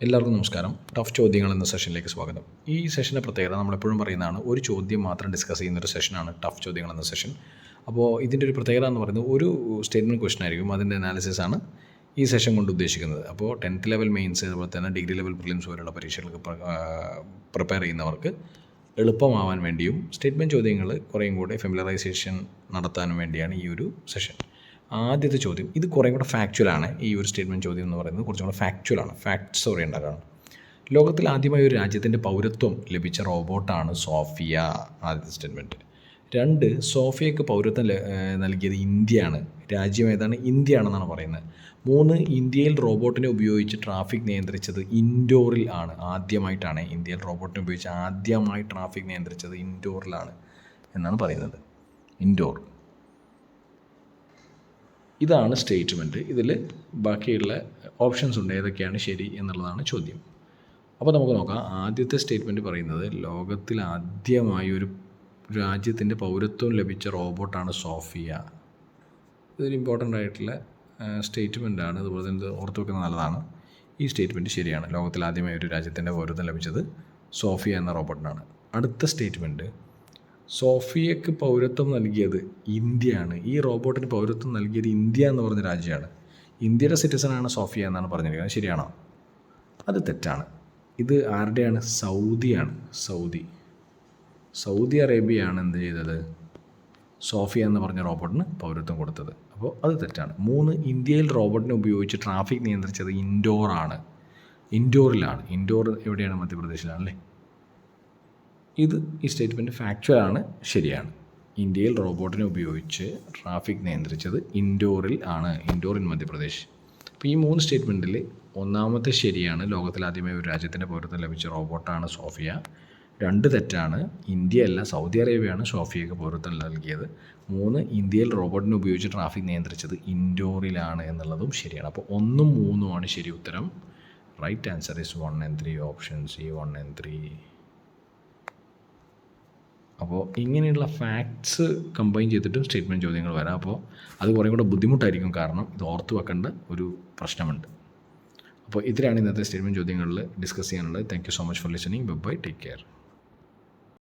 എല്ലാവർക്കും നമസ്കാരം. ടഫ് ചോദ്യങ്ങൾ എന്ന സെഷനിലേക്ക് സ്വാഗതം. ഈ സെഷൻ്റെ പ്രത്യേകത നമ്മളെപ്പോഴും പറയുന്നതാണ്, ഒരു ചോദ്യം മാത്രം ഡിസ്കസ് ചെയ്യുന്നൊരു സെഷനാണ് ടഫ് ചോദ്യങ്ങൾ എന്ന സെഷൻ. അപ്പോൾ ഇതിൻ്റെ ഒരു പ്രത്യേകത എന്ന് പറയുന്നത് ഒരു സ്റ്റേറ്റ്മെൻറ്റ് ക്വസ്റ്റൻ ആയിരിക്കും, അതിൻ്റെ അനാലിസിസാണ് ഈ സെഷൻ കൊണ്ട് ഉദ്ദേശിക്കുന്നത്. അപ്പോൾ 10th ലെവൽ മെയിൻസ് അതുപോലെ തന്നെ ഡിഗ്രി ലെവൽ പ്രിലിംസ് പോലുള്ള പരീക്ഷകൾക്ക് പ്രിപ്പയർ ചെയ്യുന്നവർക്ക് എളുപ്പമാവാൻ വേണ്ടിയും സ്റ്റേറ്റ്മെൻറ്റ് ചോദ്യങ്ങൾ കുറേയും കൂടെ ഫെമിലറൈസേഷൻ നടത്താനും വേണ്ടിയാണ് ഈ ഒരു സെഷൻ. ആദ്യത്തെ ചോദ്യം, ഇത് കുറേ കൂടെ ഫാക്ച്വലാണ്. ഈ ഒരു സ്റ്റേറ്റ്മെൻറ്റ് ചോദ്യം എന്ന് പറയുന്നത് കുറച്ചും കൂടെ ഫാക്ച്വലാണ്, ഫാക്ട്സ് ഓറിയൻറ്റഡാണ്. ലോകത്തിൽ ആദ്യമായി ഒരു രാജ്യത്തിൻ്റെ പൗരത്വം ലഭിച്ച റോബോട്ടാണ് സോഫിയ. ആദ്യത്തെ സ്റ്റേറ്റ്മെൻറ്റ്. 2, സോഫിയക്ക് പൗരത്വം നൽകിയത് ഇന്ത്യയാണ്. രാജ്യം ഏതാണ്? ഇന്ത്യയാണെന്നാണ് പറയുന്നത്. 3, ഇന്ത്യയിൽ റോബോട്ടിനെ ഉപയോഗിച്ച് ട്രാഫിക് നിയന്ത്രിച്ചത് ഇൻഡോറിൽ ആണ്. ആദ്യമായിട്ടാണ് ഇന്ത്യയിൽ റോബോട്ടിനെ ഉപയോഗിച്ച് ആദ്യമായി ട്രാഫിക് നിയന്ത്രിച്ചത് ഇൻഡോറിലാണ് എന്നാണ് പറയുന്നത്. ഇൻഡോർ. ഇതാണ് സ്റ്റേറ്റ്മെൻറ്റ്. ഇതിൽ ബാക്കിയുള്ള ഓപ്ഷൻസ് ഉണ്ട്, ഏതൊക്കെയാണ് ശരി എന്നുള്ളതാണ് ചോദ്യം. അപ്പോൾ നമുക്ക് നോക്കാം. ആദ്യത്തെ സ്റ്റേറ്റ്മെൻറ്റ് പറയുന്നത് ലോകത്തിൽ ആദ്യമായി ഒരു രാജ്യത്തിൻ്റെ പൗരത്വം ലഭിച്ച റോബോട്ടാണ് സോഫിയ. ഇതൊരു ഇമ്പോർട്ടൻ്റ് ആയിട്ടുള്ള സ്റ്റേറ്റ്മെൻറ്റാണ്. അതുപോലെ തന്നെ ഓർത്ത് വെക്കുന്നത് നല്ലതാണ്. ഈ സ്റ്റേറ്റ്മെൻറ്റ് ശരിയാണ്. ലോകത്തിൽ ആദ്യമായി ഒരു രാജ്യത്തിൻ്റെ പൗരത്വം ലഭിച്ചത് സോഫിയ എന്ന റോബോട്ടിനാണ്. അടുത്ത സ്റ്റേറ്റ്മെൻറ്റ്, സോഫിയക്ക് പൗരത്വം നൽകിയത് ഇന്ത്യയാണ്. ഈ റോബോട്ടിന് പൗരത്വം നൽകിയത് ഇന്ത്യ എന്ന് പറഞ്ഞ രാജ്യമാണ്. ഇന്ത്യയുടെ സിറ്റിസണാണ് സോഫിയ എന്നാണ് പറഞ്ഞിരിക്കുന്നത്. ശരിയാണോ? അത് തെറ്റാണ്. ഇത് ആരുടെയാണ്? സൗദിയാണ്. സൗദി അറേബ്യയാണ് എന്ത് ചെയ്തത്? സോഫിയ എന്ന് പറഞ്ഞ റോബോട്ടിന് പൗരത്വം കൊടുത്തത്. അപ്പോൾ അത് തെറ്റാണ്. 3, ഇന്ത്യയിൽ റോബോട്ടിനെ ഉപയോഗിച്ച് ട്രാഫിക് നിയന്ത്രിച്ചത് ഇൻഡോറിലാണ്. ഇൻഡോർ എവിടെയാണ്? മധ്യപ്രദേശിലാണല്ലേ. ഇത് ഈ സ്റ്റേറ്റ്മെൻറ്റ് ഫാക്ച്വലാണ്, ശരിയാണ്. ഇന്ത്യയിൽ റോബോട്ടിനെ ഉപയോഗിച്ച് ട്രാഫിക് നിയന്ത്രിച്ചത് ഇൻഡോറിൽ ആണ്. ഇൻഡോർ ഇൻ മധ്യപ്രദേശ്. അപ്പോൾ ഈ 3 സ്റ്റേറ്റ്മെൻറ്റിൽ ഒന്നാമത്തെ ശരിയാണ്. ലോകത്തിൽ ആദ്യമായി ഒരു രാജ്യത്തിൻ്റെ പൗരത്വം ലഭിച്ച റോബോട്ടാണ് സോഫിയ. 2 തെറ്റാണ്. ഇന്ത്യയല്ല, സൗദി അറേബ്യയാണ് സോഫിയക്ക് പൗരത്വം നൽകിയത്. 3, ഇന്ത്യയിൽ റോബോട്ടിനെ ഉപയോഗിച്ച് ട്രാഫിക് നിയന്ത്രിച്ചത് ഇൻഡോറിലാണ് എന്നുള്ളതും ശരിയാണ്. അപ്പോൾ 1ഉം 3ഉമാണ് ശരി ഉത്തരം. Right answer is 1 and 3. Option C 1 and 3. അപ്പോൾ ഇങ്ങനെയുള്ള ഫാക്ട്സ് കമ്പൈൻ ചെയ്തിട്ടും സ്റ്റേറ്റ്മെൻറ്റ് ചോദ്യങ്ങൾ വരാം. അപ്പോൾ അത് കുറേ കൂടെ ബുദ്ധിമുട്ടായിരിക്കും, കാരണം ഇത് ഓർത്ത് വെക്കേണ്ട ഒരു പ്രശ്നമുണ്ട്. അപ്പോൾ ഇതിലാണ് ഇന്നത്തെ സ്റ്റേറ്റ്മെൻറ്റ് ചോദ്യങ്ങളിൽ ഡിസ്കസ് ചെയ്യാനുള്ളത്. Thank you so much for listening. Bye, take care.